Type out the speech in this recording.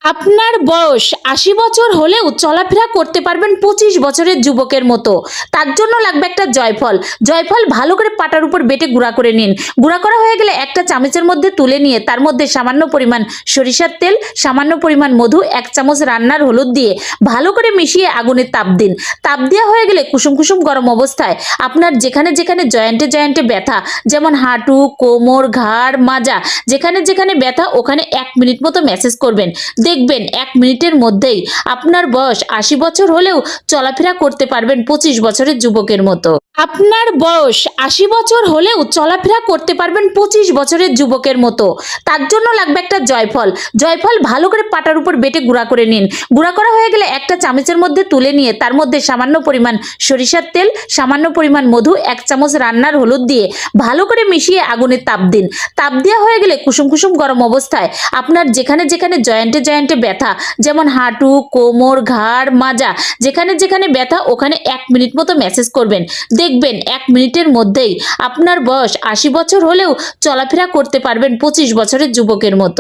আপনার বয়স ৮০ বছর হলেও চলাফেরা করতে পারবেন ২৫ বছরের যুবকের মতো। তার জন্য লাগবে একটা জয়ফল। জয়ফল ভালো করে পাটার উপর বেটে গুঁড়া করে নিন। গুঁড়া করা হয়ে গেলে একটা চামচের মধ্যে তুলে নিয়ে তার মধ্যে সামান্য পরিমাণ সরিষার তেল, সামান্য পরিমাণ মধু, ১ চামচ রান্নার হলুদ দিয়ে ভালো করে মিশিয়ে আগুনে তাপ দিন। তাপ দেওয়া হয়ে গেলে কুসুম কুসুম গরম অবস্থায় আপনার যেখানে যেখানে জয়েন্টে জয়েন্টে ব্যথা, যেমন হাঁটু, কোমর, ঘাড়, মাজা, যেখানে যেখানে ব্যথা ওখানে ১ মিনিট মতো ম্যাসেজ করবেন। দেখবেন ১ মিনিটের মধ্যেই আপনার বয়স ৮০ বছর হলেও চলাফেরা করতে পারবেন ২৫ বছরের যুবকের মতো। আপনার বয়স ৮০ বছর হলেও চলাফেরা করতে পারবেন ২৫ বছরের যুবকের মতো। তার জন্য লাগবে একটা জয়ফল। জয়ফল ভালো করে পাটার উপর বেটে গুঁড়া করে নিন। গুঁড়া করা হয়ে গেলে একটা চামচের মধ্যে তুলে নিয়ে তার মধ্যে সামান্য পরিমাণ সরিষার তেল, সামান্য পরিমাণ মধু, ১ চামচ রান্নার হলুদ দিয়ে ভালো করে মিশিয়ে আগুনে তাপ দিন। তাপ দেওয়া হয়ে গেলে কুসুম কুসুম গরম অবস্থায় আপনার যেখানে যেখানে জয়েন্টে জয়েন্টে ব্যথা, যেমন হাঁটু, কোমর, ঘাড়, মাজা, যেখানে যেখানে ব্যথা ওখানে ১ মিনিট মতো ম্যাসেজ করবেন। দেখবেন ১ মিনিটের মধ্যেই আপনার বয়স ৮০ বছর হলেও চলাফেরা করতে পারবেন ২৫ বছরের যুবকের মতো।